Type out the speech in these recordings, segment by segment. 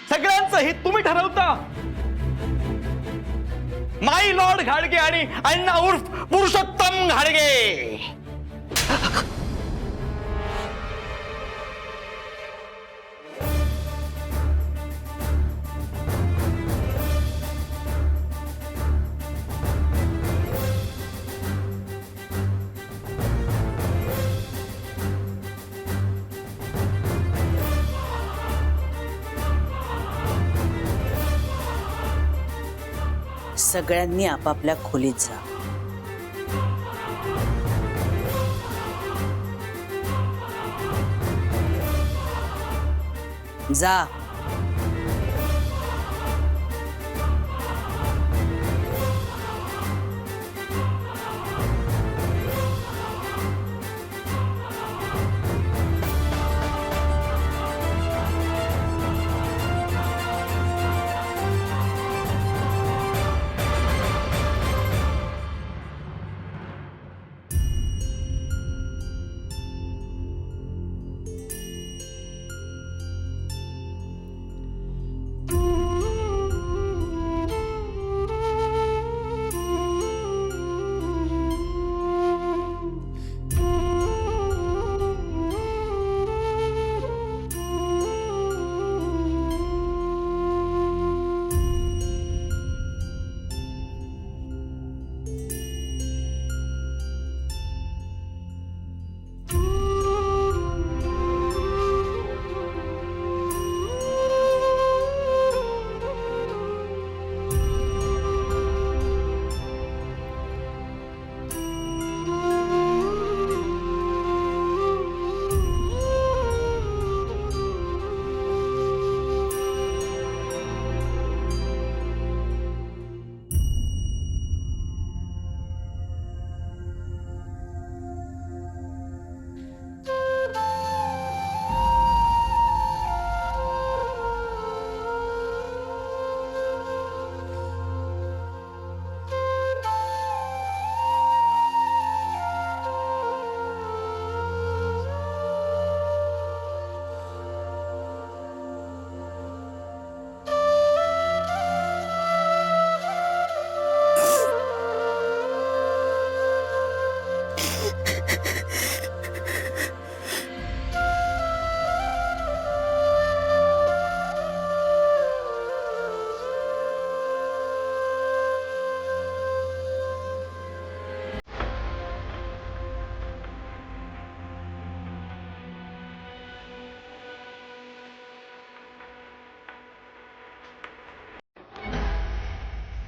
सगळ्यांचं हित तुम्ही ठरवता. माई लॉर्ड घाडगे आणि अण्णा उर्फ पुरुषोत्तम घाडगे. सगळ्यांनी आपापल्या खोलीत जा. जा.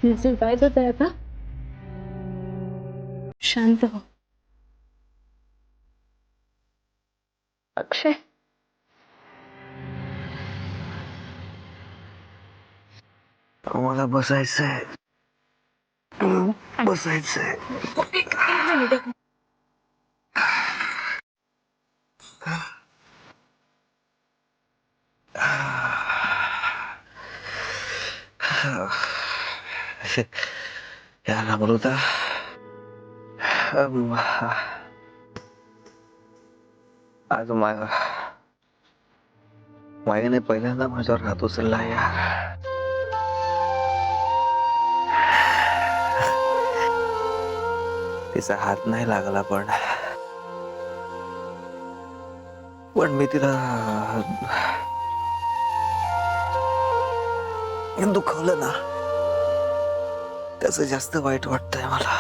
झोपायचं होतं आता. शांत हो. अक्षय, मला बसायचंय. बसायचंय. यार अमृता, आज माईने पहिल्यांदा माझ्यावर हात उचलला यार. तिचा हात नाही लागला पण मी तिला दुखवलं ना, त्याचं जास्त वाईट वाटतंय मला.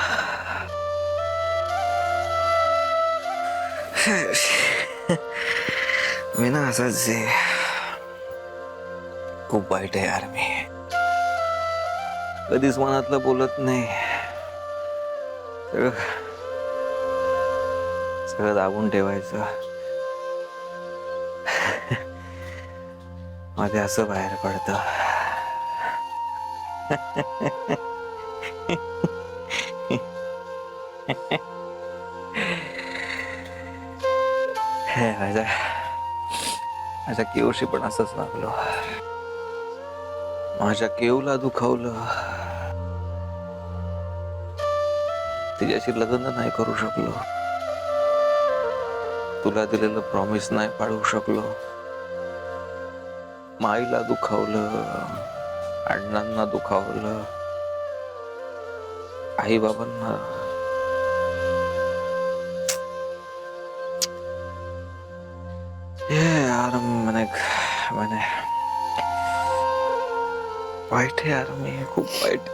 मी ना असंच खूप वाईट आहे यार. मी कधीच मनातलं बोलत नाही. सगळं दाबून ठेवायचं. मध्ये असं बाहेर पडतं. माझ्या केवशी पण असंच वागलो. माझ्या केवला दुखवलं. तिच्याशी लग्न नाही करू शकलो. तुला दिलेलं प्रॉमिस नाही पाळू शकलो. माईला दुखावलं, अण्णांना दुखावलं, आई बाबांना. यार मैंने मैंने वाईट आहे यार, मी खूप वाईट.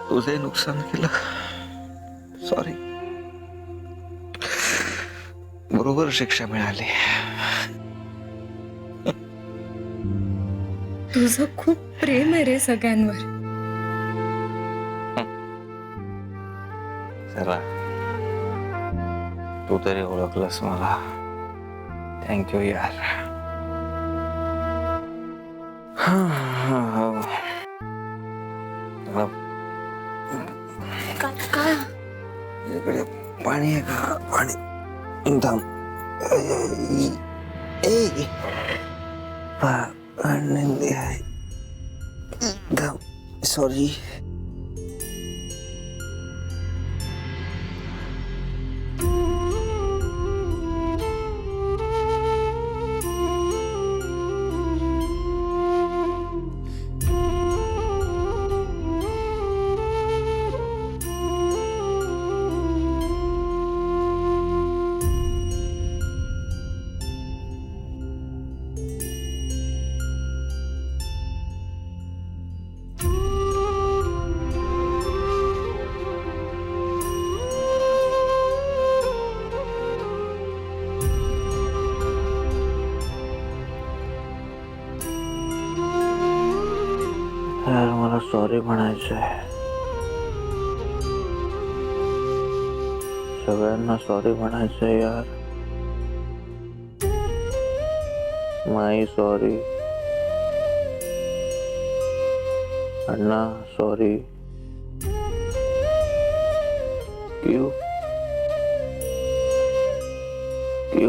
तुझे नुकसान केलं, सॉरी. बरोबर शिक्षा मिळाली. तुझं खूप प्रेम आहे रे सगळ्यांवर. चला, तू तरी ओळखलंस मला. थँक्यू यार. काय इकडे पाणी आहे का? पाणी थांब. पाणी आहे. थांब, सॉरी. यार मला सॉरी म्हणायचंय. सगळ्यांना सॉरी म्हणायचंय यार. माई sorry, Anna sorry, you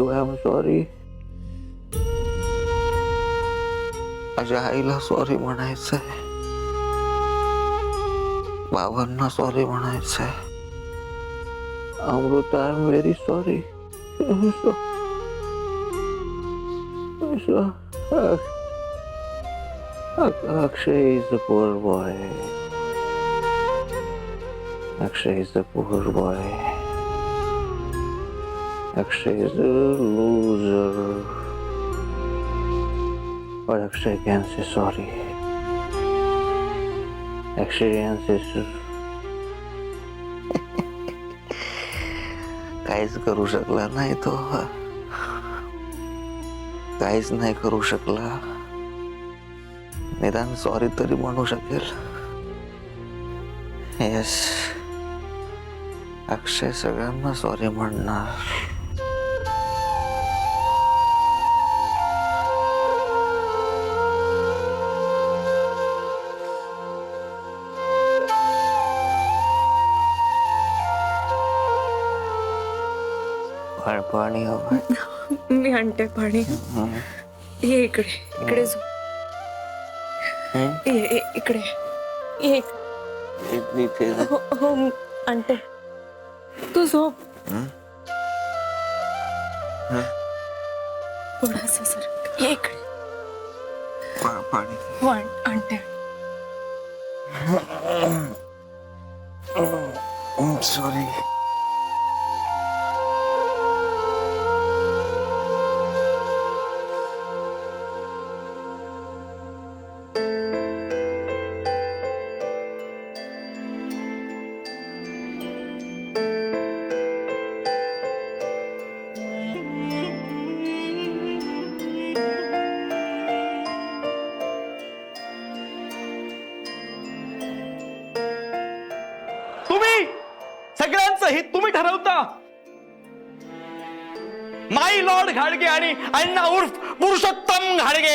I am sorry. माझ्या आईला सॉरी म्हणायचंय, बाबांना सॉरी म्हणायचंय. Amruta, I am very sorry. Akshay is the poor boy. Akshay is the poor boy. Akshay is a loser. But Akshay can say sorry. Akshay can say काहीच करू शकला नाही तो. काहीच नाही करू शकला. निदान सॉरी तरी म्हणू शकेल. येस, अक्षय सगळ्यांना सॉरी म्हणणार. पाणी हवं. मी आणते पाणी. ये इकडे, इकडे झोप. ये इकडे ये. हो हो आणते. तू झोप. थोडासा सर. ये इकडे. पाणी. हो आणते. सॉरी. सगळ्यांचं हित तुम्ही ठरवता. माई लॉर्ड घाडगे आणि अण्णा उर्फ पुरुषोत्तम घाडगे.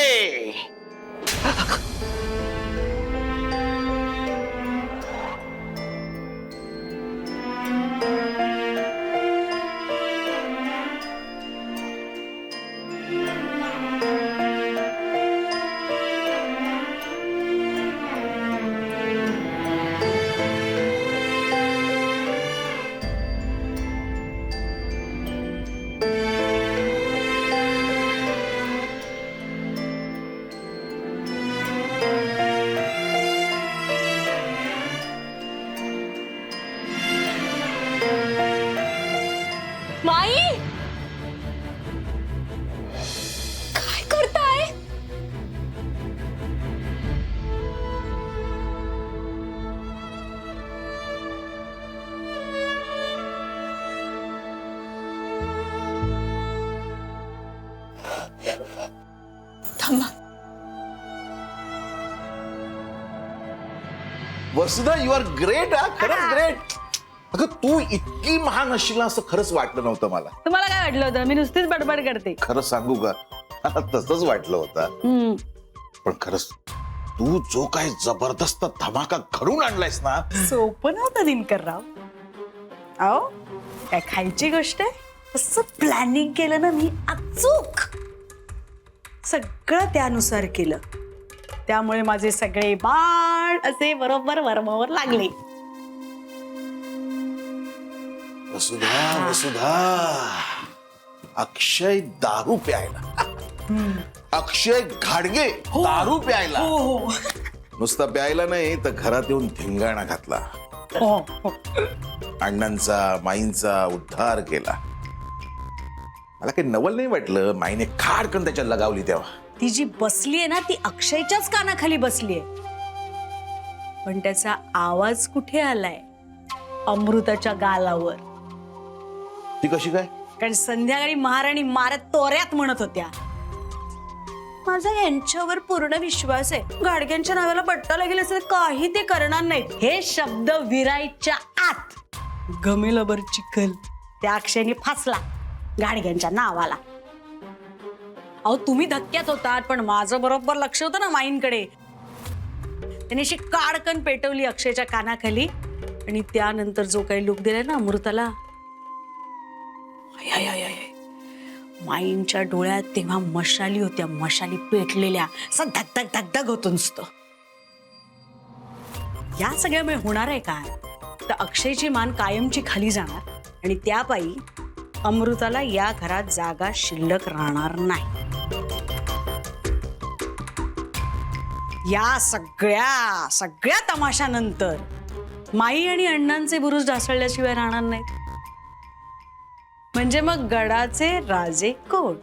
थांबा. Vasudha you are great. हा खरंच ग्रेट. अगं तू इतकी महान असशील असं खरंच वाटलं नव्हतं मला. तुम्हाला काय वाटलं होतं मी नुसतीच बडबड करते? खरं सांगू का तसंच वाटलं होतं. पण खरंच तू जो काय जबरदस्त धमाका घडून आणलायस ना. सोपं नव्हतं दिनकरराव. अहो काय खायची गोष्ट आहे. असं प्लॅनिंग केलं ना मी अचूक. सगळं त्यानुसार केलं. त्यामुळे माझे सगळे बाण असे बरोबर वर्मावर लागले. वसुधा वसुधा अक्षय दारू प्यायला. अक्षय घाडगे दारू प्यायला. नुसता प्यायला नाही तर घरात येऊन धिंगाणा घातला. अण्णांचा माईंचा उद्धार केला. मला काही नवल नाही वाटलं. माईने खाडकन त्याच्यात लगावली तेव्हा. ती जी बसलीये ना ती अक्षयच्याच कानाखाली बसलीये. पण त्याचा आवाज कुठे आलाय? अमृताच्या गालावर. ती कशी काय? कारण संध्याकाळी महाराणी मारत तोऱ्यात म्हणत होत्या माझा यांच्यावर पूर्ण विश्वास आहे. गाडग्यांच्या नावाला पट्टा लागेल असं काही ते करणार नाहीत. हे शब्द विराईच्या आत गमेलबर चिखल त्या अक्षयने फासला गाडग्यांच्या नावाला. अहो तुम्ही धक्क्यात होतात पण माझं बरोबर लक्ष होतं ना माईंकडे. त्याने अशी काडकन पेटवली अक्षयच्या कानाखाली आणि त्यानंतर जो काही लुक दिलाय ना अमृताला. माईंच्या डोळ्यात तेव्हा मशाली होत्या. मशाली पेटलेल्या. असं धगधग धगधग होतं नुसतं. या सगळ्यामुळे होणार आहे काय तर अक्षयची मान कायमची खाली जाणार आणि त्यापायी अमृताला या घरात जागा शिल्लक राहणार नाही. या सगळ्या सगळ्या तमाशानंतर माई आणि अण्णांचे बुरुज ढासळल्याशिवाय राहणार नाहीत. म्हणजे मग गडाचे राजे कोण?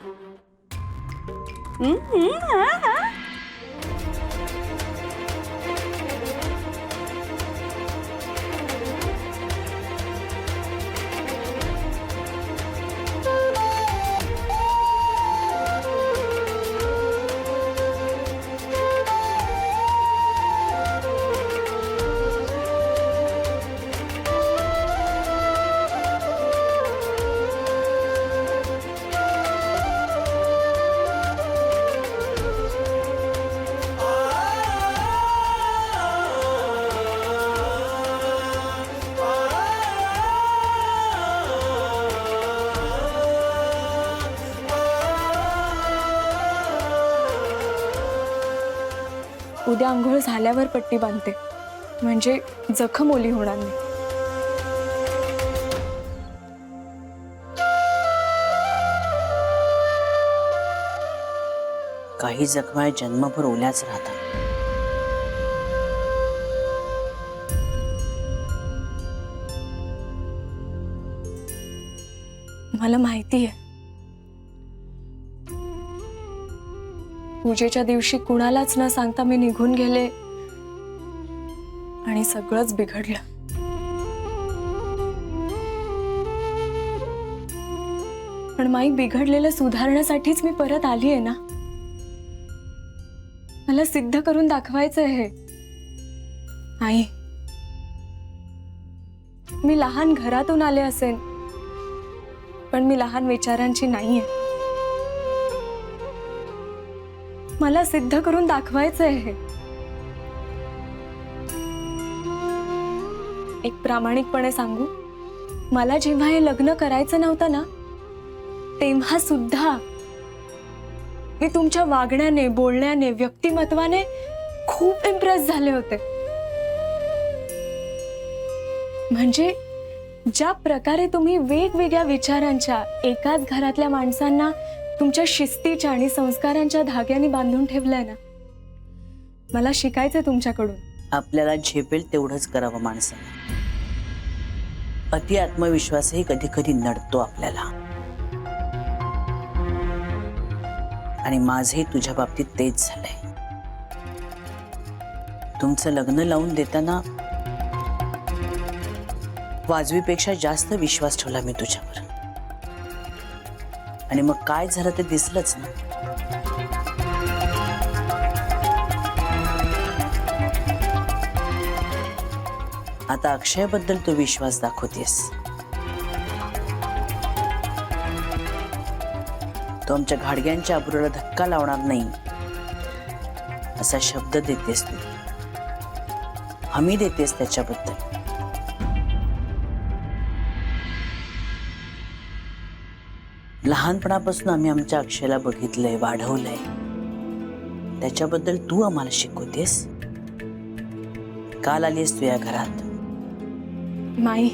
उद्या आंघोळ झाल्यावर पट्टी बांधते म्हणजे जखम ओली होणार नाही. काही जखमा जन्मभर ओल्याच राहतात. मला माहिती आहे पूजेच्या दिवशी कुणालाच न सांगता मी निघून गेले आणि सगळंच बिघडलं. पण माई बिघडलेलं सुधारण्यासाठीच मी परत आली आहे ना. मला सिद्ध करून दाखवायचं आहे. आई मी लहान घरातून आले असेन पण मी लहान विचारांची नाहीये. मला सिद्ध करून दाखवायचं आहे. एक प्रामाणिकपणे सांगू मला जेव्हा हे लग्न करायचं नव्हतं ना तेव्हा सुद्धा मी तुमच्या वागण्याने बोलण्याने व्यक्तिमत्वाने खूप इम्प्रेस झाले होते. म्हणजे ज्या प्रकारे तुम्ही वेगवेगळ्या विचारांच्या एकाच घरातल्या माणसांना तुमच्या शिस्तीच्या आणि संस्कारांच्या धाग्याने बांधून ठेवलंय ना मला शिकायचंय तुमच्याकडून. आपल्याला झेपेल तेवढंच करावं माणसाने. अति आत्मविश्वासही कधी कधी नडतो आपल्याला. आणि माझे तुझ्या बाबतीत तेच झालंय. तुमचं लग्न लावून देताना वाजवीपेक्षा जास्त विश्वास ठेवला मी तुझ्यावर. आणि मग काय झालं ते दिसलंच ना. आता अक्षयबद्दल तू विश्वास दाखवतेस. तो आमच्या घाडग्यांच्या अब्रूला धक्का लावणार नाही असा शब्द देतेस तू. हमी देतेस त्याच्याबद्दल. लहानपणापासून आम्ही आमच्या अक्षयला बघितलंय, वाढवलंय. त्याच्याबद्दल तू आम्हाला शिकवतेस. काल आलीस तू या घरात. माई,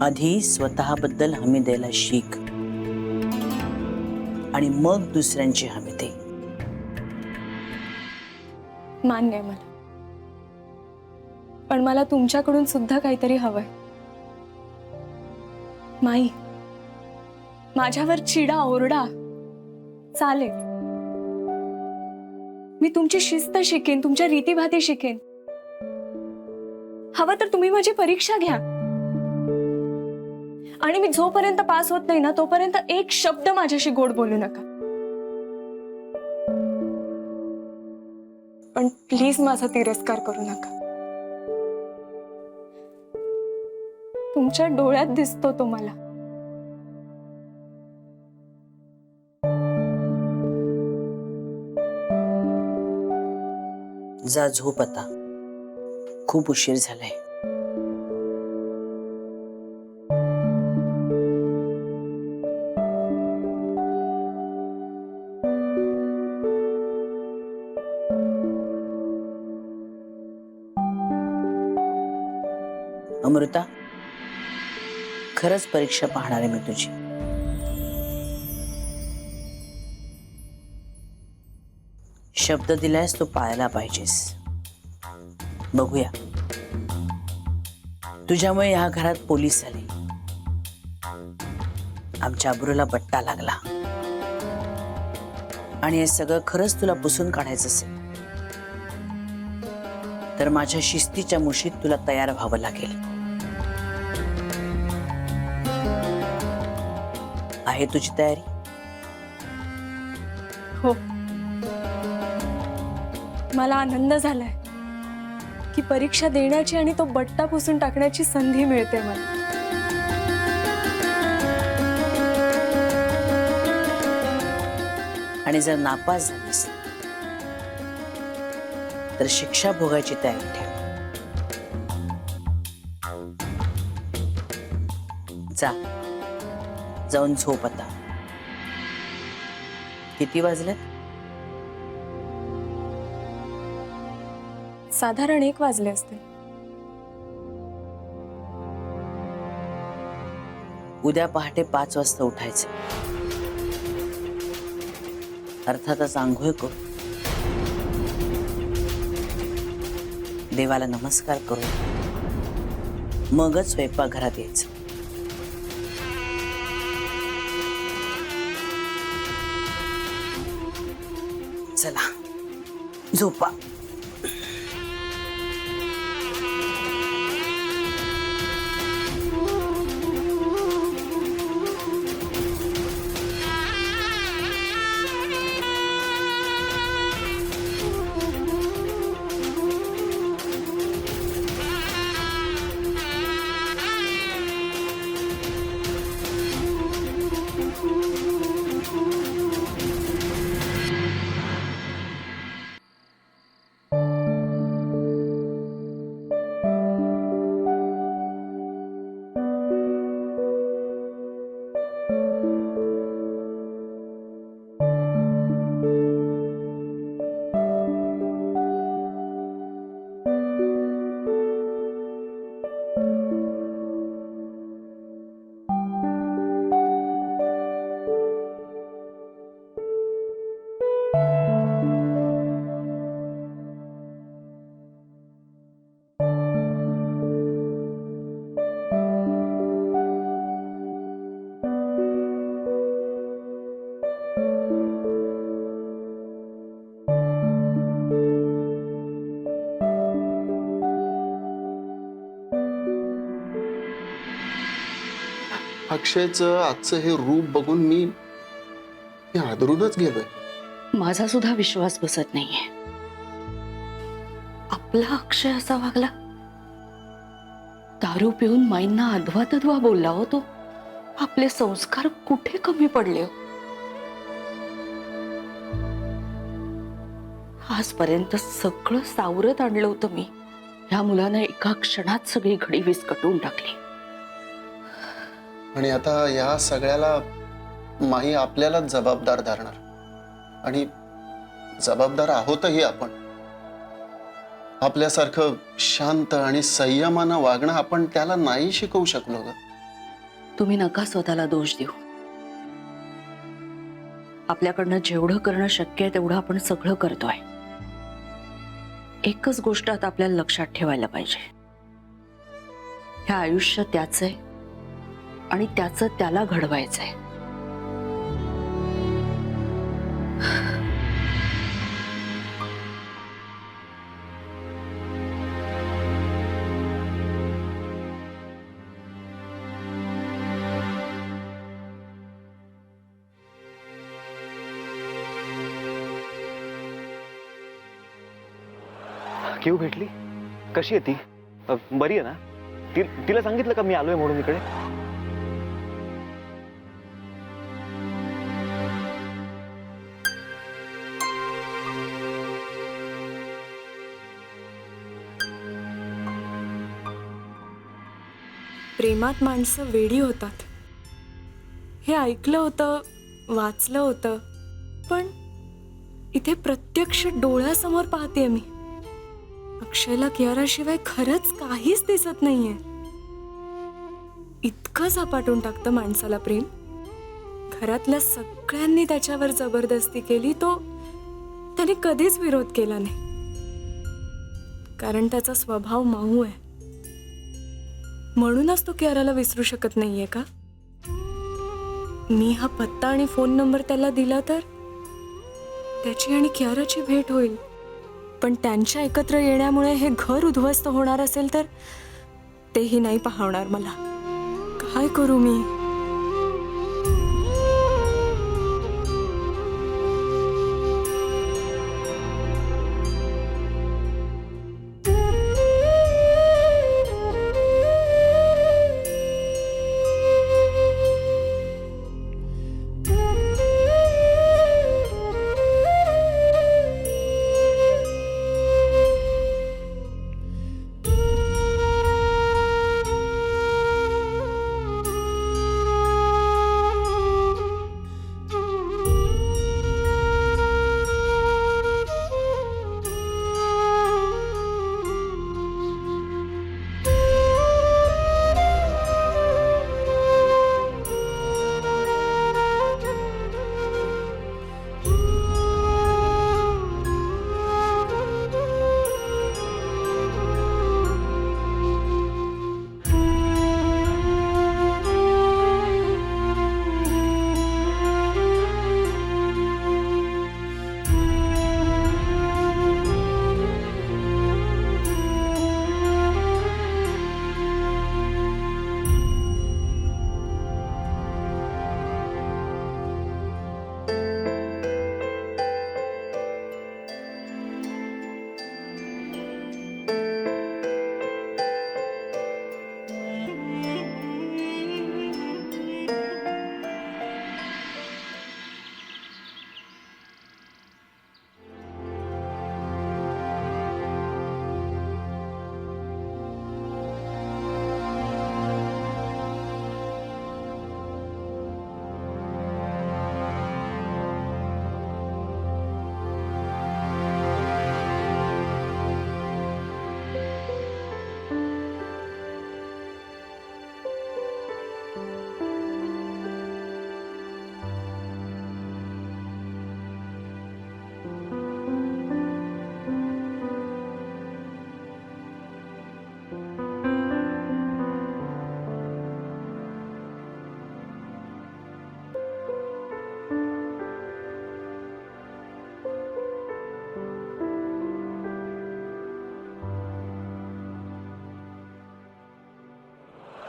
आधी स्वतःबद्दल हमी द्यायला शिक आणि मग दुसऱ्यांची हमी दे. मान्य आहे मला, पण मला तुमच्याकडून सुद्धा काहीतरी हवंय. माई, माझ्यावर चिडा ओरडा चालेल. मी तुमची शिस्त शिकेन, तुमच्या रीतीभाती शिकेन. हवं तर तुम्ही माझी परीक्षा घ्या आणि मी जोपर्यंत पास होत नाही ना तोपर्यंत एक शब्द माझ्याशी गोड बोलू नका. पण प्लीज माझा तिरस्कार करू नका. तुमच्या डोळ्यात दिसतो तो मला. जा झोप आता. खूप उशीर झालाय. अमृता, खरंच परीक्षा पाहणार आहे मी तुझी. शब्द दिलायस तो पाळायला पाहिजेस. बघूया. तुझ्यामुळे या घरात पोलीस आले, आमच्या अब्रूला बट्टा लागला आणि हे सगळं खरंच तुला पुसून काढायचं असेल तर माझ्या शिस्तीच्या मुशीत तुला तयार व्हावं लागेल. आहे तुझी तयारी? हो. मला आनंद झालाय की परीक्षा देण्याची आणि तो बट्टा पुसून टाकण्याची संधी मिळते मला. आणि जर नापास झालीस तर शिक्षा भोगायची तयारी ठेव. जा, जाऊन झोप आता. किती वाजले? साधारण 1 वाजले असते. उद्या पहाटे 5 वाजता उठायचं. अर्थातच आंघोळ कर, देवाला नमस्कार करून मगच स्वयंपाकघरात यायचं. चला झोपा. अक्षयचं आजचं हे रूप बघून मी आदरूनच गेलोय. माझा सुद्धा विश्वास बसत नाहीये. आपला अक्षय असा वागला दारू पिऊन माईंना अधवा तधवा बोलला हो तो. आपले संस्कार कुठे कमी पडले हो. आजपर्यंत सगळं सावरत आणलं होतं मी. ह्या मुलानं एका क्षणात सगळी घडी विस्कटून टाकली. आणि आता या सगळ्याला माई आपल्यालाच जबाबदार धरणार. आणि जबाबदार आहोतही आपण. आपल्यासारखं शांत आणि संयमानं वागणं आपण त्याला नाही शिकवू शकलो ग. तुम्ही नका स्वतःला दोष देऊ. आपल्याकडनं जेवढं करणं शक्य आहे तेवढं आपण सगळं करतोय. एकच गोष्ट आता आपल्याला लक्षात ठेवायला पाहिजे. हे आयुष्य त्याचं आहे आणि त्याचं त्याला घडवायचंय. केव भेटली? कशी आहे ती? बरी आहे ना? तिला सांगितलं का मी आलोय म्हणून इकडे? प्रेमात माणसं वेडी होतात हे ऐकलं होतं, वाचलं होतं, पण इथे प्रत्यक्ष डोळ्यासमोर पाहते मी. अक्षयला कियाराशिवाय खरंच काहीच दिसत नाहीये. इतकं झपाटून टाकतं माणसाला प्रेम. घरातल्या सगळ्यांनी त्याच्यावर जबरदस्ती केली, तो त्याने कधीच विरोध केला नाही. कारण त्याचा स्वभाव माऊ आहे. म्हणूनच तो कियाराला विसरू शकत नाहीये का? मी हा पत्ता आणि फोन नंबर त्याला दिला तर त्याची आणि कियाराची भेट होईल. पण त्यांच्या एकत्र येण्यामुळे हे घर उद्ध्वस्त होणार असेल तर तेही नाही पाहणार मला. काय करू मी?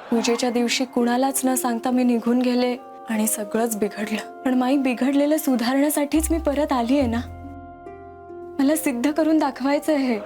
पूजेच्या दिवशी कुणालाच न सांगता मी निघून गेले आणि सगळंच बिघडलं. पण माई, बिघडलेलं सुधारण्यासाठीच मी परत आली आहे ना. मला सिद्ध करून दाखवायचं आहे.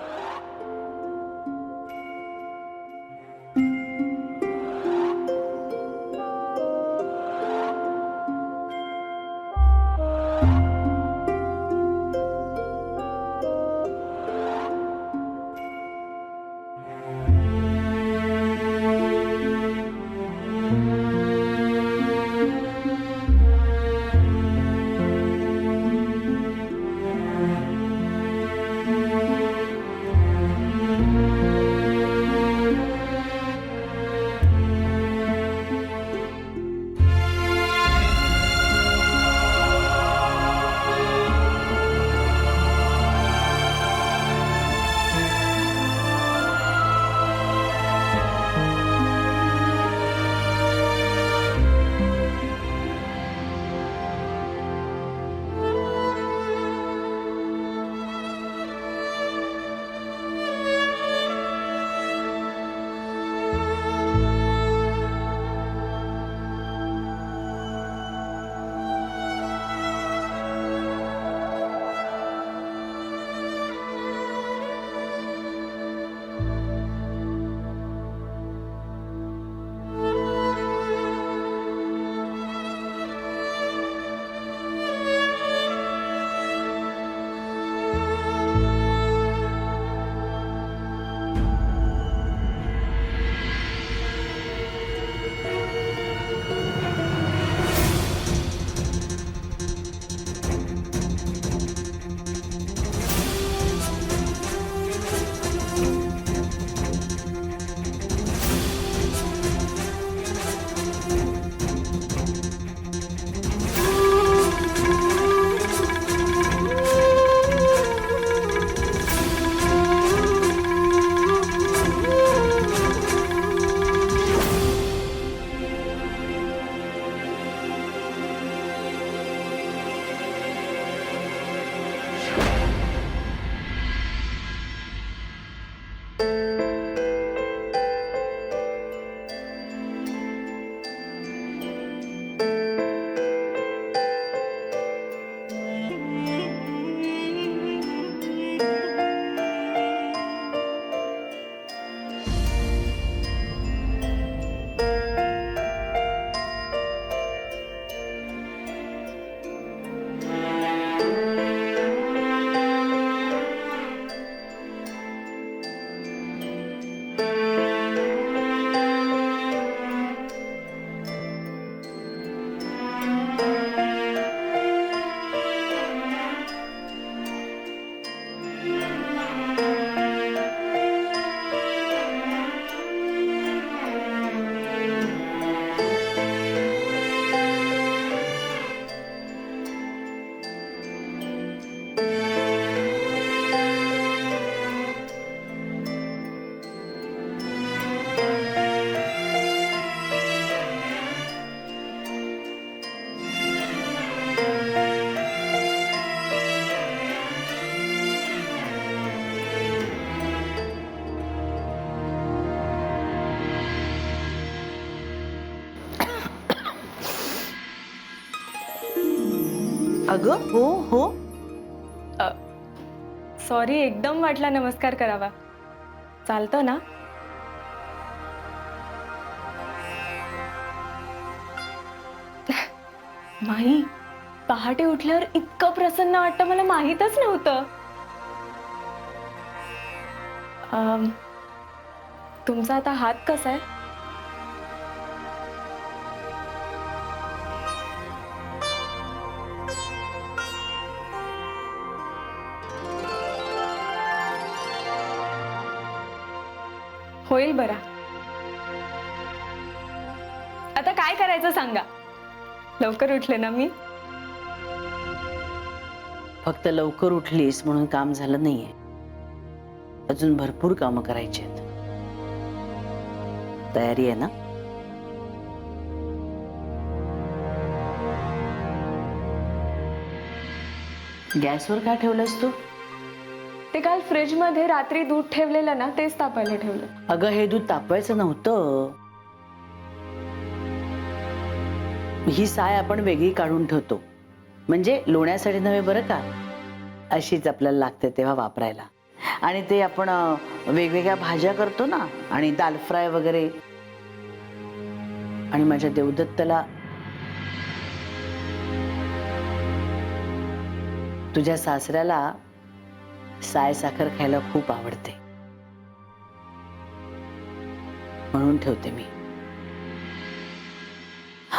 अगं हो हो. सॉरी, एकदम वाटला नमस्कार करावा. चालतं ना? माही, पहाटे उठल्यावर इतकं प्रसन्न वाटतं मला माहीतच नव्हतं. तुमचा आता हात कसा आहे? होईल बरा. आता काय करायचं सांगा. लवकर उठले ना मी. फक्त लवकर उठलीस म्हणून काम झालं नाहीये. अजून भरपूर कामं करायची आहेत. तयारी आहे ना? गॅसवर काय ठेवलंस तू? ते काल फ्रीज मध्ये रात्री दूध ठेवलेलं ना, तेच तापायला ठेवलं. अगं हे दूध तापवायचं नव्हतं. ही साय आपण वेगळी काढून ठेवतो, म्हणजे लोण्यासाठी नव्हे बरं का. अशीच आपल्याला लागते तेव्हा वापरायला. आणि ते आपण वेगवेगळ्या भाज्या करतो ना, आणि दाल फ्राय वगैरे. आणि माझ्या देवदत्तला तुझ्या सासऱ्याला साय साखर खायला खूप आवडते, म्हणून ठेवते मी.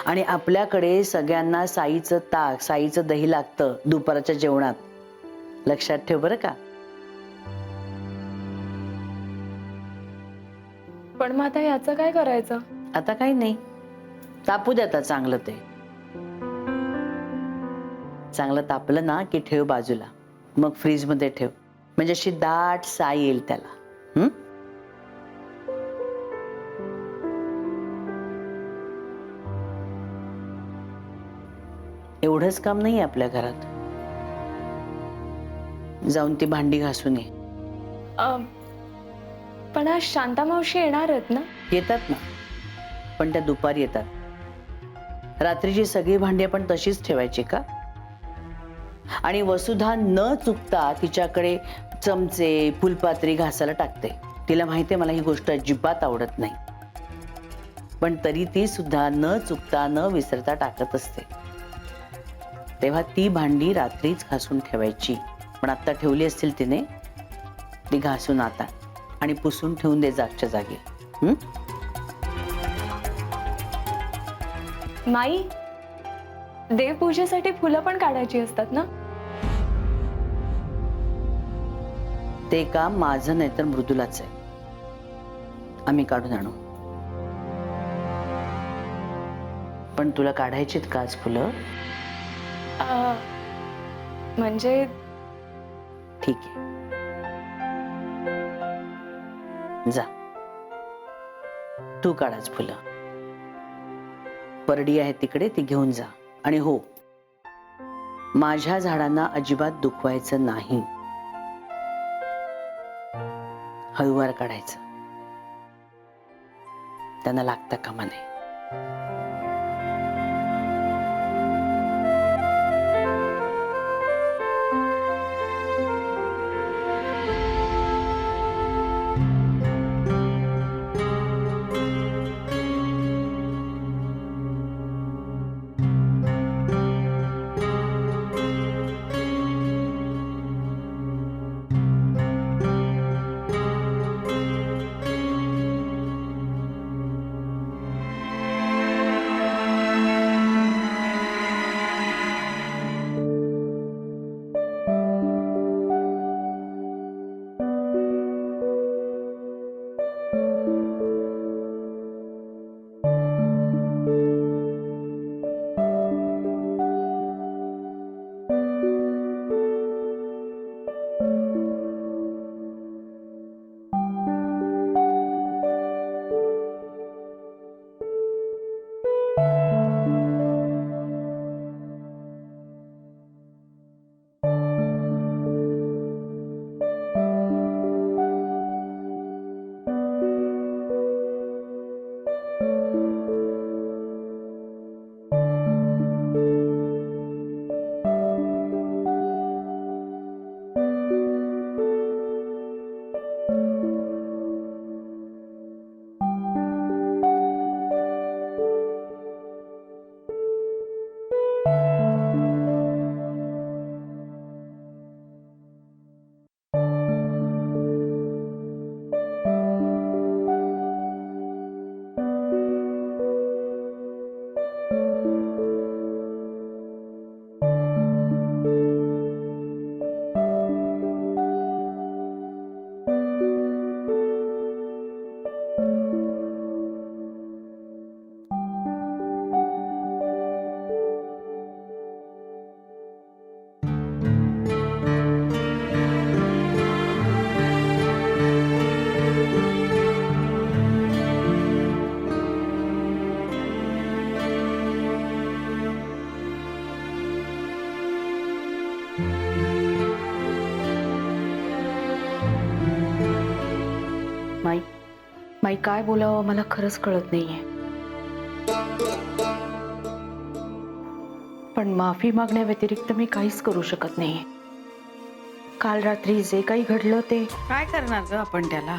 आणि आपल्याकडे सगळ्यांना साईचं ताक, साईचं दही लागतं दुपारच्या जेवणात. लक्षात ठेव बरं का. पण मग आता याचं काय करायचं? आता काही नाही, तापू दे आता चांगलं. ते चांगलं तापलं ना की ठेव बाजूला. मग फ्रीज मध्ये ठेव, म्हणजे अशी दाट साई येईल त्याला. एवढंच काम नाही आपल्या घरात. जाऊन ती भांडी घासून ये. पण आज शांता मावशी येणार आहेत ना? येतात ना, पण त्या दुपारी येतात. रात्रीची सगळी भांडी आपण तशीच ठेवायची का? आणि वसुधा न चुकता तिच्याकडे चमचे, फुलपात्री घासायला टाकते. तिला माहिती आहे मला ही गोष्ट अजिबात आवडत नाही, पण तरी ती सुद्धा न चुकता न विसरता टाकत असते. तेव्हा ती भांडी रात्रीच घासून ठेवायची. पण आता ठेवली असतील तिने, ती घासून आता आणि पुसून ठेवून दे जागच्या जागी. माई, देवपूजेसाठी फुलं पण काढायची असतात ना? ते काम माझं नाही तर मृदुलाच आहे. आम्ही काढून आणू. पण तुला काढायचीत का आज फुलं? म्हणजे ठीक आहे, जा तू काढाच फुलं. परडी आहे तिकडे, ती घेऊन जा. आणि हो, माझ्या झाडांना अजिबात दुखवायचं नाही. हळूवार काढायचं, त्यांना लागता कामा नये. माई काय बोलावं मला खरंच कळत नाहीये. पण माफी मागण्याव्यतिरिक्त मी काहीच करू शकत नाहीये. काल रात्री जे काही घडलं ते काय करणार ग आपण त्याला.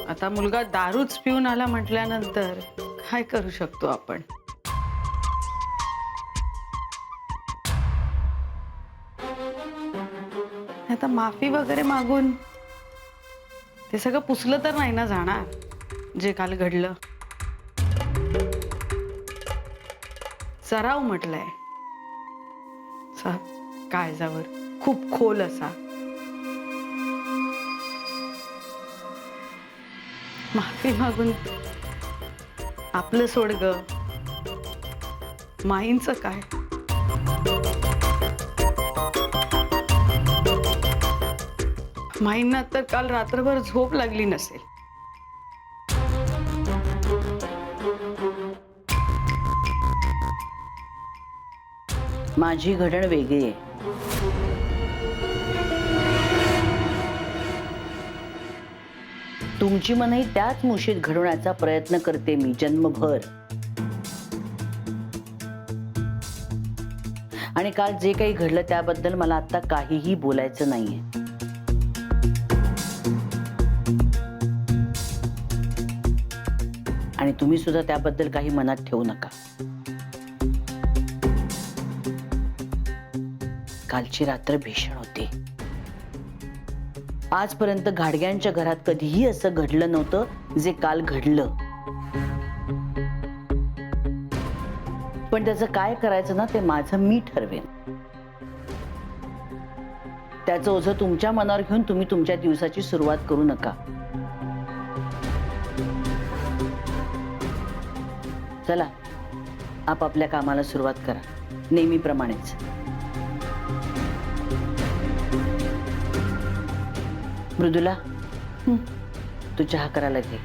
आता मुलगा दारूच पिऊन आला म्हटल्यानंतर काय करू शकतो आपण. आता माफी वगैरे मागून ते सगळं पुसलं तर नाही ना जाणार जे काल घडलं. सराव म्हटलंय काळजावर खूप खोल असा. माफी मागून आपलं सोड ग, माईंचं काय. माईंना तर काल रात्रभर झोप लागली नसेल. माझी घडण वेगळी आहे. तुमची मनही त्याच मुशीत घडवण्याचा प्रयत्न करते मी जन्मभर. आणि काल जे काही घडलं त्याबद्दल मला आता काहीही बोलायचं नाहीये. आणि तुम्ही सुद्धा त्याबद्दल काही मनात ठेवू नका. कालची रात्र भीषण होती. आजपर्यंत घाडग्यांच्या घरात कधीही असं घडलं नव्हतं जे काल घडलं. पण त्याचं काय करायचं ना ते माझं मी ठरवेन. त्याचं ओझं तुमच्या मनावर घेऊन तुम्ही तुमच्या दिवसाची सुरुवात करू नका. चला आपापल्या कामाला सुरुवात करा नेहमीप्रमाणेच. मृदुला तू चहा करायला घे.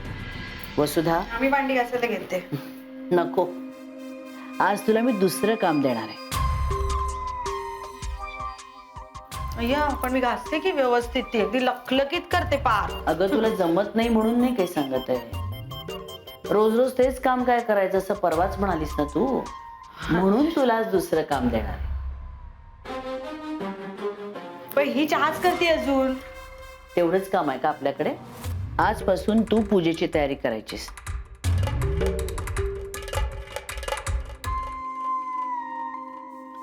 वसुधा आम्ही भांडी घासायला घेते. नको, आज तुला मी दुसरं काम देणार आहे. अय्या पण मी घासते की व्यवस्थित, ती अगदी लखलखीत करते पार. अगं तुला जमत नाही म्हणून नाही काही सांगत आहे. रोज रोज तेच काम काय करायचं असं परवाच म्हणालीस ना तू. म्हणून तुला आज दुसरं काम देणार आहे. पण ही चहाच करते अजून. तेवढंच काम आहे का आपल्याकडे. आजपासून तू पूजेची तयारी करायचीस.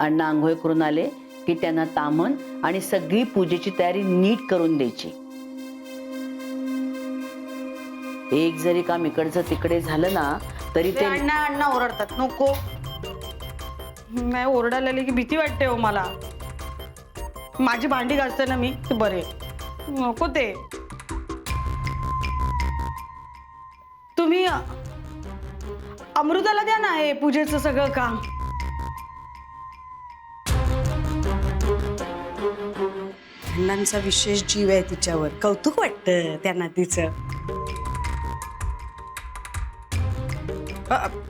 अण्णा आंघोळ करून आले की त्यांना तामण आणि सगळी पूजेची तयारी नीट करून द्यायची. एक जरी काम इकडचं तिकडे झालं ना तरी ते अण्णा अण्णा ओरडतात. नको, नाही ओरडायला लागले की भीती वाटते हो मला. माझी भांडी घासते ना मी ते बरे. नको ते. तुम्ही अमृताला द्या ना हे पूजेचं सगळं काम. अण्णांचा विशेष जीव आहे तिच्यावर. कौतुक वाटतं त्या नातीचं.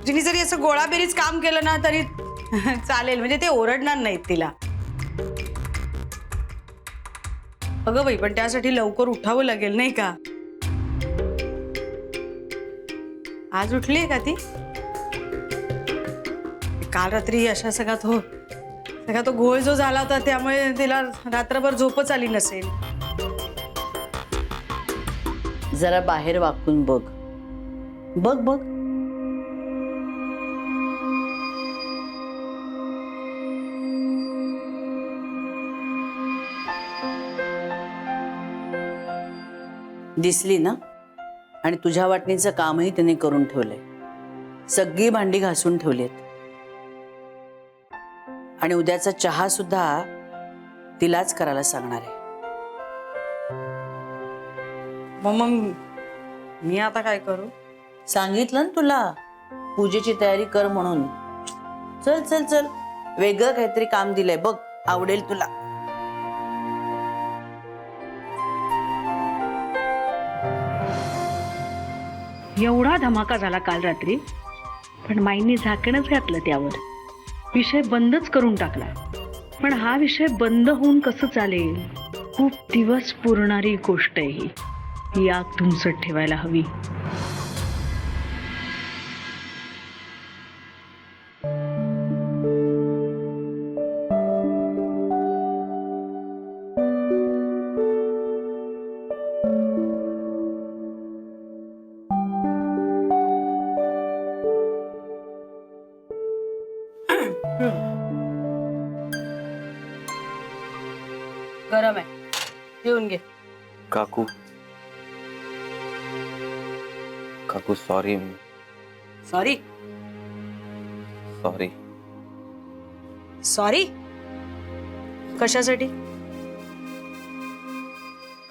तिने जरी असं गोळाबेरीच काम केलं ना तरी चालेल, म्हणजे ते ओरडणार नाहीत तिला. अगं बाई पण त्यासाठी लवकर उठावं लागेल नाही का. आज उठलीये का ती. काल रात्री अशा सगळा तो घोळ जो झाला होता त्यामुळे तिला रात्रभर झोपच आली नसेल. जरा बाहेर वाकून बघ. बघ बघ. दिसली ना. आणि तुझ्या वाटणीचं कामही त्याने करून ठेवलंय. सगळी भांडी घासून ठेवलीत. आणि उद्याचा चहा सुद्धा तिलाच करायला सांगणार आहे. मग मी आता काय करू. सांगितलं ना तुला पूजेची तयारी कर म्हणून. चल चल चल, वेगळं काहीतरी काम दिलंय बघ, आवडेल तुला. एवढा धमाका झाला काल रात्री, पण माईंनी झाकणच घातलं त्यावर. विषय बंदच करून टाकला. पण हा विषय बंद होऊन कसं चालेल. खूप दिवस पुरणारी गोष्ट आहे ही आग धुमसत ठेवायला हवी. गरम आहे, पिऊन घे. काकू काकू सॉरी सॉरी सॉरी. सॉरी कशासाठी?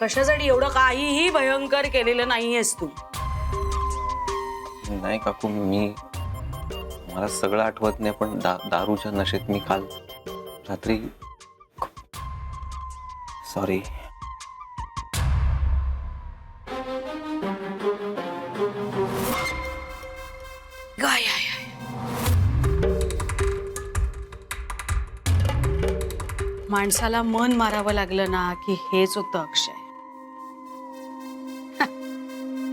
कशासाठी? एवढं काहीही भयंकर केलेलं नाहीयेस तू. नाही काकू, मला सगळं आठवत नाही, पण दारूच्या नशेत मी काल रात्री सॉरी. माणसाला मन मारावं लागलं ना की हेच होतं अक्षय.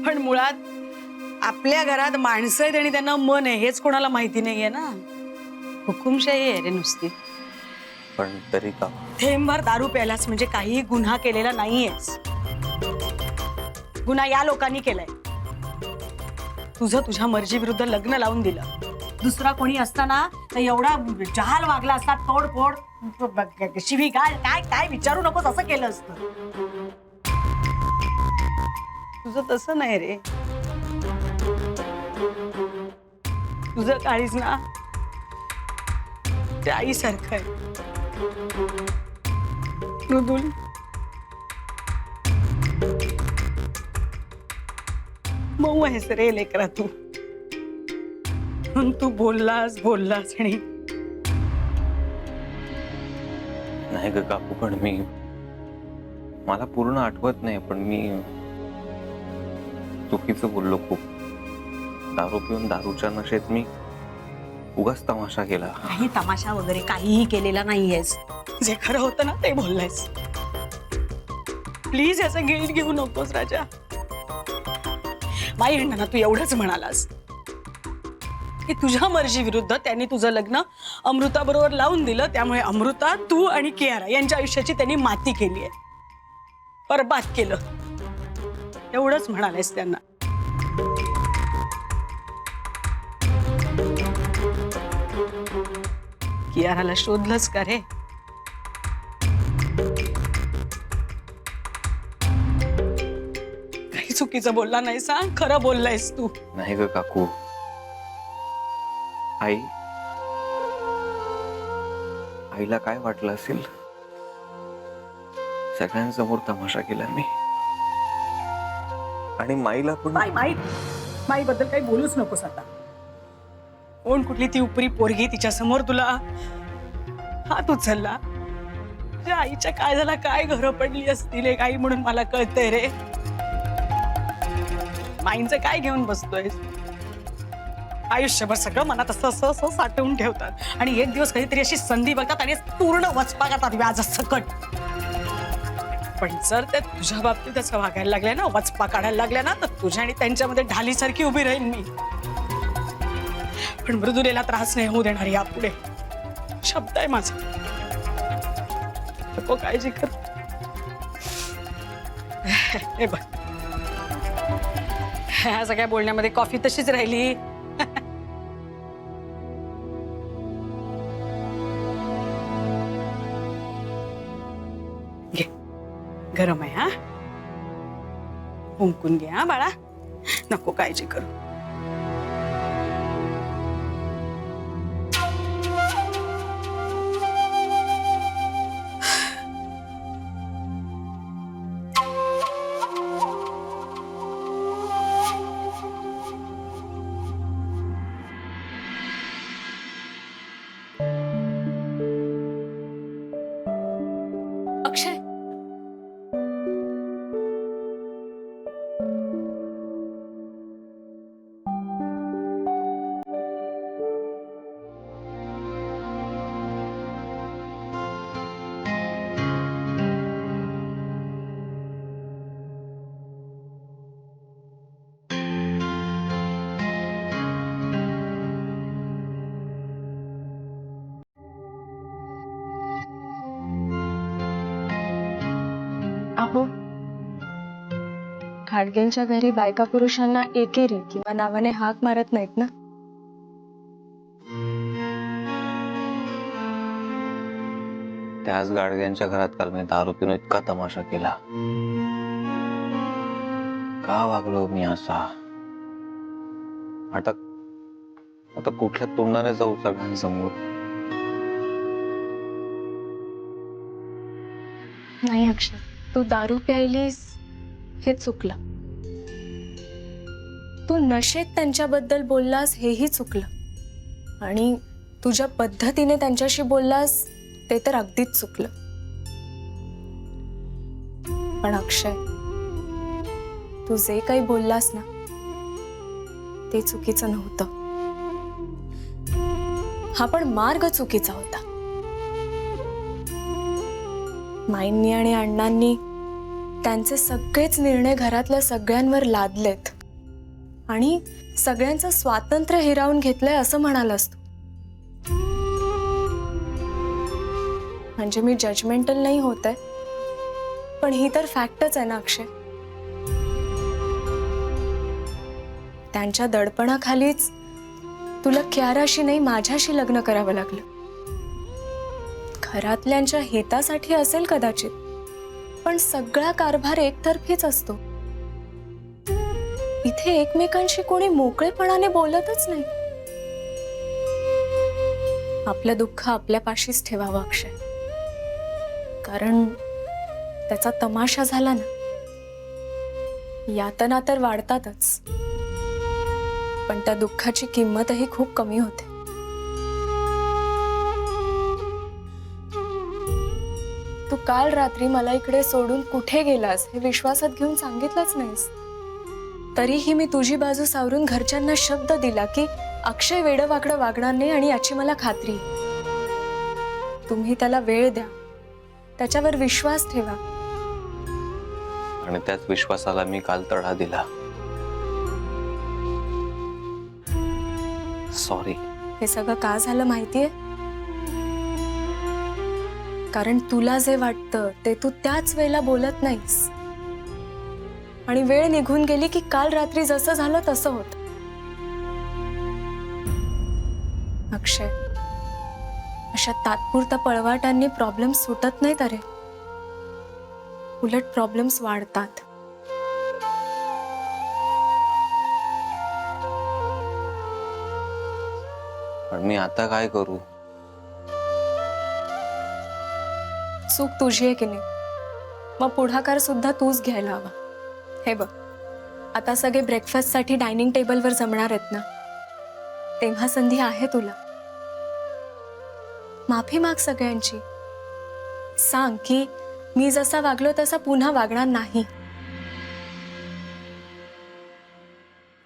पण मुळात आपल्या घरात माणसं आहेत आणि त्यांना मन आहे हेच कोणाला माहिती नाहीये ना. हुकुमशाही आहे रे नुसती. पण तरी का थेंबभर दारू प्यायलास म्हणजे काहीही गुन्हा केलेला नाहीयेस. गुन्हा या लोकांनी केलाय. तुझं तुझ्या मर्जी विरुद्ध लग्न लावून दिलं. दुसरा कोणी असताना तर एवढा जहाल वागला असता, तोडफोड, शिवीगाळ, काय काय विचारू नकोस असं केलं असतं. तुझं तसं नाही रे. तुझं काळीज ना त्या आईसारखं आहे. मृदुल, मऊ आहेस रे लेकरा तू. तू बोललास आणि नाही ग काकू, पण मला पूर्ण आठवत नाही, पण मी चुकीचं बोललो खूप. दारू पिऊन दारूच्या नशेत मी उगाच तमाशा केला. काही तमाशा वगैरे काहीही केलेला नाहीयेस. जे खरं होतं ना ते बोललायस. प्लीज याचा गिल्ट घेऊ नकोस राजा. माई अण्णांना तू एवढंच म्हणालास की तुझ्या मर्जी विरुद्ध त्यांनी तुझं लग्न अमृता बरोबर लावून दिलं, त्यामुळे अमृता, तू आणि कियारा यांच्या आयुष्याची त्यांनी माती केली आहे, बरबाद केलं. एवढंच म्हणालेस त्यांना. कियाराला शोधलंच का रे? काही चुकीचं बोलला नाही, सांग खरं बोललायस तू. नाही ग काकू, आईला काय वाटलं असेल, सगळ्यांसमोर तमाशा केला मी. आणि माईला पण माई बद्दल काही बोलूच नकोस आता. कोण कुठली ती उपरी पोरगी तिच्या समोर तुला हात उचलला? तुझ्या आईच्या काय झाला, काय घरं पडली असतील एक आई म्हणून मला कळतंय रे. माईंचं काय घेऊन बसतोयस? आयुष्यभर सगळं मनात असं साठवून ठेवतात आणि एक दिवस कधीतरी अशी संधी बघतात आणि पूर्ण वचपा करतात व्याज सकट. पण जर ते तुझ्या बाबतीत असं वागायला लागल्या ना, वचपा काढायला लागल्या ना, तर तुझ्या आणि त्यांच्यामध्ये ढालीसारखी उभी राहील मी. पण मृदुलेला त्रास नाही होऊ देणार यापुढे. शब्द आहे माझा. नको काळजी कर. हे बघ, ह्या सगळ्या बोलण्यामध्ये कॉफी तशीच राहिली. घे, गरम आहे. हा, हुंकून घे. हा बाळा, नको काळजी करू. अक्षय, हो. घाडगेंच्या घरी बायका पुरुषांना एकेरी किंवा नावाने हाक मारत नाहीत ना. त्याच गाडग्यांच्या घरात काल मी दारू पिऊन इतका तमाशा केला. का वागलो मी असा? आता आता कुठल्या तोंडाने जाऊ सगळ्यांसमोर? नाही अक्षय, तू दारू प्यायलीस हे चुकलं. तू नशेत त्यांच्याबद्दल बोललास हेही चुकलं. आणि तुझ्या पद्धतीने त्यांच्याशी बोललास ते तर अगदीच चुकलं. पण अक्षय, तू जे काही बोललास ना ते चुकीचं नव्हतं. हा पण मार्ग चुकीचा होता. माईंनी आणि अण्णांनी त्यांचे सगळेच निर्णय घरातल्या सगळ्यांवर लादलेत आणि सगळ्यांचं स्वातंत्र्य हिरावून घेतलंय असं म्हणालास तू. म्हणजे मी जजमेंटल नाही होत आहे, पण ही तर फॅक्टच आहे ना अक्षय. त्यांच्या दडपणाखालीच तुला क्याराशी नाही माझ्याशी लग्न करावं लागलं. घरातल्यांच्या हितासाठी असेल कदाचित, पण सगळा कारभार एकतर्फीच असतो. इथे एकमेकांशी कोणी मोकळेपणाने बोलतच नाही. आपलं दुःख आपल्या पाशीच ठेवावं अक्षय, कारण त्याचा तमाशा झाला ना, यातना तर वाढतातच, पण त्या दुःखाची किंमतही खूप कमी होते. तू काल रात्री मला इकडे सोडून कुठे गेलास हे विश्वासात घेऊन सांगितलंच नाहीस. तरीही मी तुझी बाजू सावरून घरच्यांना शब्द दिला की अक्षय वेडवाकडं वागणार नाही आणि याची मला खात्री. तुम्ही त्याला वेळ द्या, त्याच्यावर विश्वास ठेवा. आणि त्याच विश्वासाला मी काल तडा दिला. सॉरी. हे सगळं का झालं माहितीये? कारण तुला जे वाटतं ते तू त्याच वेळेला बोलत नाहीस आणि वेळ निघून गेली की काल रात्री जसं झालं तसं होत. अक्षय, अशा तात्पुरत्या पळवाटांनी प्रॉब्लेम्स सुटत नाहीत. अरे उलट प्रॉब्लेम्स वाढतात. पण मी आता काय करू? चूक तुझी आहे की नाही, मग पुढाकार सुद्धा तूच घ्यायला हवा. हे बघ, आता सगळे ब्रेकफास्टसाठी डायनिंग टेबलवर जमणार आहेत ना, तेव्हा संधी आहे तुला. माफी माग सगळ्यांची. सांग की मी जसा वागलो तसा पुन्हा वागणार नाही.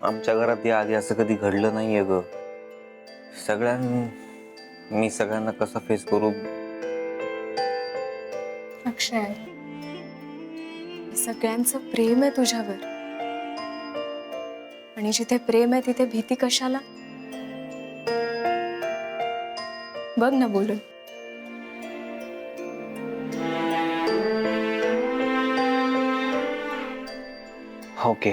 आमच्या घरात या आधी असं कधी घडलं नाहीये ग. मी सगळ्यांना कसं फेस करू? अक्षय, सगळ्यांचं प्रेम आहे तुझ्यावर, आणि जिथे प्रेम आहे तिथे भीती कशाला? बघ ना बोलून. ओके.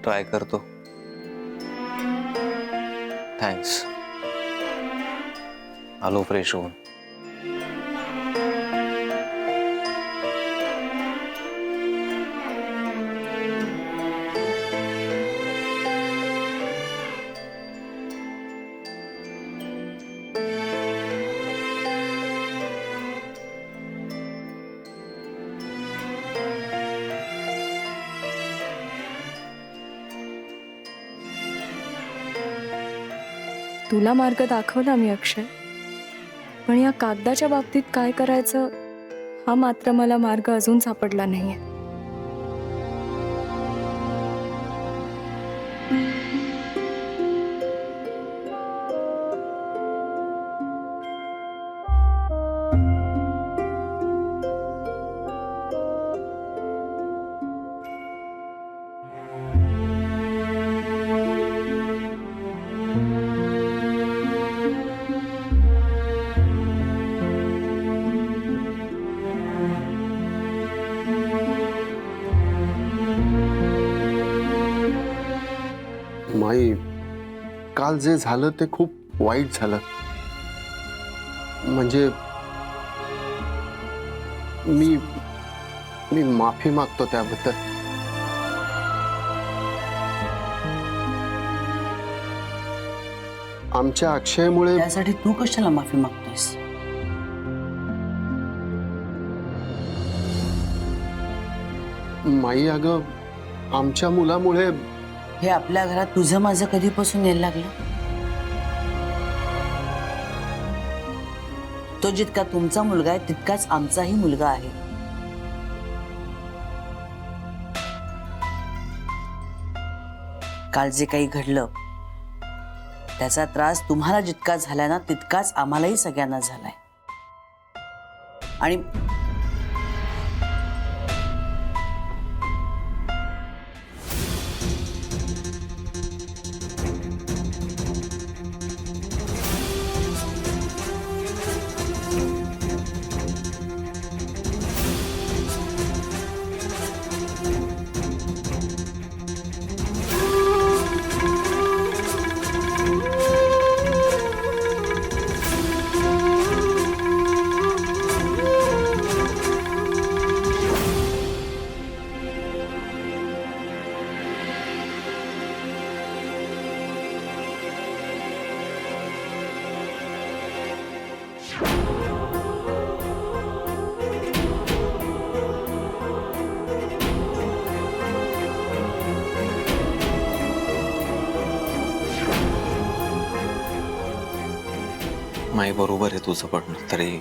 ट्राय करतो. थँक्स. आलो फ्रेश होऊन. तुला मार्ग दाखवला मी अक्षय, पण या कागदाच्या बाबतीत काय करायचं हा मात्र मला मार्ग अजून सापडला नाहीये. माई, काल जे झालं ते खूप वाईट झालं. म्हणजे मी माफी मागतो त्याबद्दल. आमच्या अक्षयमुळे त्यासाठी तू कशाला माफी मागतोयस? माई, अगं आमच्या मुलामुळे हे आपल्या घरात तुझं माझं कधीपासून यायला लागलं? तो जितका तुमचा मुलगा आहे तितकाच आमचाही मुलगा आहे. काल जे काही घडलं त्याचा त्रास तुम्हाला जितका झालाय ना तितकाच आम्हालाही सगळ्यांना झालाय. आणि माई बरोबर आहे तुझं, पण तरी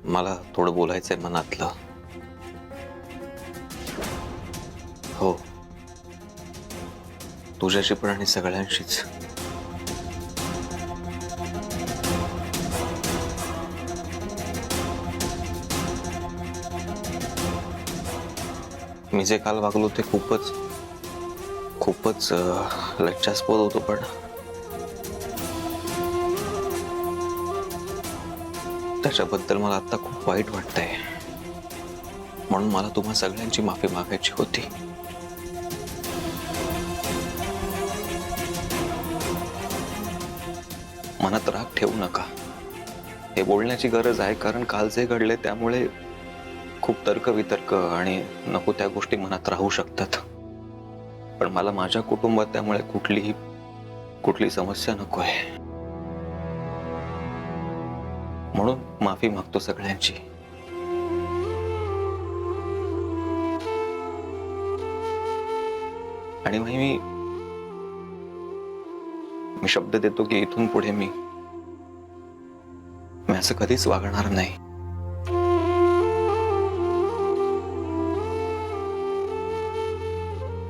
मला थोडं बोलायचंय मनातलं. हो, तुझ्याशी पण आणि सगळ्यांशीच. मी जे काल वागलो ते खूपच लज्जास्पद होतं, पण त्याच्याबद्दल मला आता खूप वाईट वाटतंय. म्हणून मला तुम्हा सगळ्यांची माफी मागायची होती. मनात राग ठेवू नका. हे बोलण्याची गरज आहे, कारण काल जे घडले त्यामुळे खूप तर्कवितर्क आणि नको त्या गोष्टी मनात राहू शकतात. पण मला माझ्या कुटुंबात त्यामुळे कुठली समस्या नको आहे. म्हणून माफी मागतो सगळ्यांची. आणि मी शब्द देतो की इथून पुढे मी असं कधीच वागणार नाही.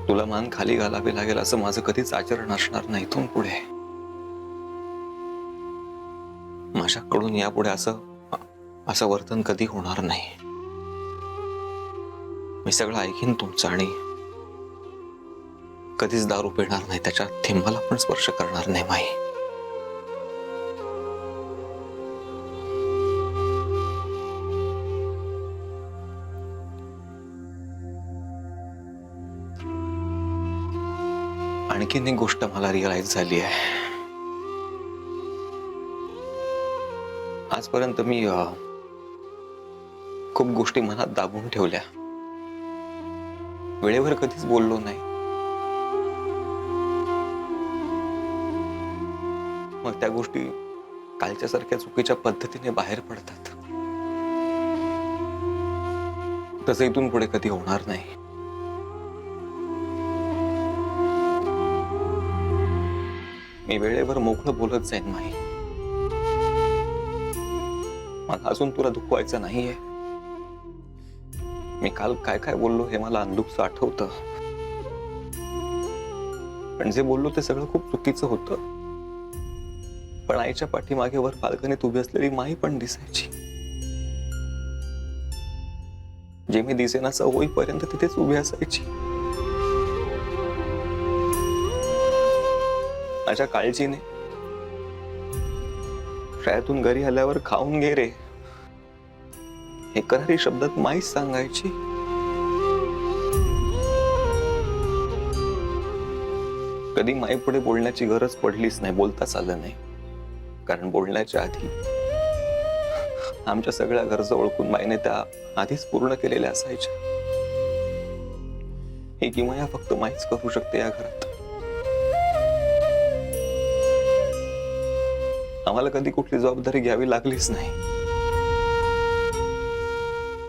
तुला मान खाली घालावी लागेल असं माझं कधीच आचरण असणार नाही इथून पुढे. माझ्याकडून यापुढे असं वर्तन कधी होणार नाही. मी सगळं ऐकीन तुमचं आणि कधीच दारू पिणार नाही, त्याच्या थेंबाला पण स्पर्श करणार नाही माई. आणखीन एक गोष्ट मला रिअलाइज झाली आहे. आजपर्यंत मी खूप गोष्टी मनात दाबून ठेवल्या, वेळेवर कधीच बोललो नाही. मग त्या गोष्टी कालच्या सारख्या चुकीच्या पद्धतीने बाहेर पडतात. तसं इथून पुढे कधी होणार नाही. मी वेळेवर मोकळं बोलत जाईन माई. मला अजून तुला दुखवायचं नाहीये. मी काल काय काय बोललो हे मला अंदुकचं आठवतं, पण जे बोललो ते सगळं खूप चुकीचं होतं. पण आईच्या पाठीमागे वर बाल्कनीत उभी असलेली माई पण दिसायची. जे मी दिसेनासा होईपर्यंत तिथेच उभी असायची. माझ्या काळजीने शाळेतून घरी आल्यावर खाऊन घे रे हे करारी शब्दात माईच सांगायची. कधी माई पुढे बोलण्याची गरज पडलीच नाही, बोलताच आलं नाही. कारण बोलण्याच्या आधी आमच्या सगळ्या गरजा ओळखून माईने त्या आधीच पूर्ण केलेल्या असायच्या. ही किमया फक्त माईच करू शकते या घरात. आम्हाला कधी कुठली जबाबदारी घ्यावी लागलीच नाही,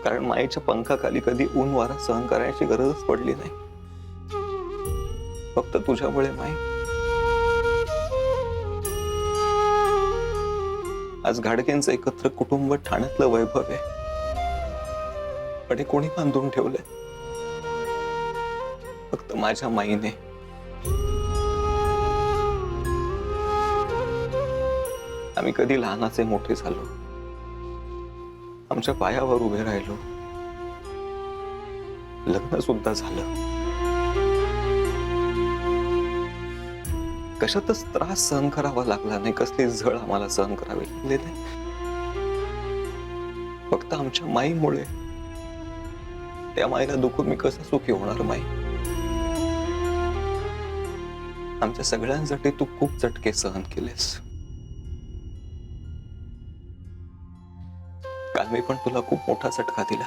कारण माईच्या पंखाखाली कधी ऊन वारा सहन करायची गरजच पडली नाही. फक्त तुझ्यामुळे माई आज घाडगेंचं एकत्र कुटुंब ठाण्यातलं वैभव आहे. पण हे कोणी बांधून ठेवलंय? फक्त माझ्या माईने. आम्ही कधी लहानाचे मोठे झालो, आमच्या पायावर उभे राहिलो, लग्न सुद्धा झालं. कशातच त्रास सहन करावा लागला नाही, कसली झळ आम्हाला सहन करावी लागली नाही. फक्त आमच्या माईमुळे. त्या माईला दुखून मी कसं सुखी होणार माई? आमच्या सगळ्यांसाठी तू खूप चटके सहन केलेस. काल मी पण तुला खूप मोठा चटका दिला.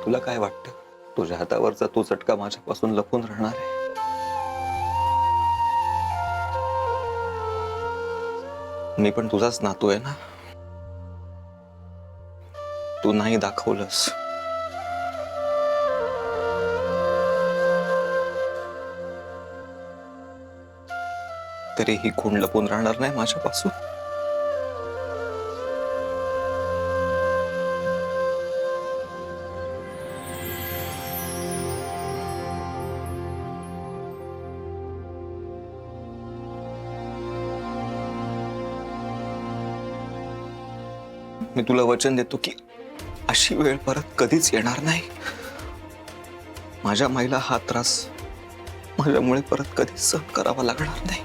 तुला काय वाटतं, तुझ्या हातावरचा तो चटका माझ्यापासून लपून राहणार आहे? मी पण तुझाच नातू आहे ना. तू नाही दाखवलंस तरी ही खूण लपून राहणार नाही माझ्यापासून. मी तुला वचन देतो की अशी वेळ परत कधीच येणार नाही. माझ्या माईला हा त्रास माझ्यामुळे परत कधीच सहन करावा लागणार नाही.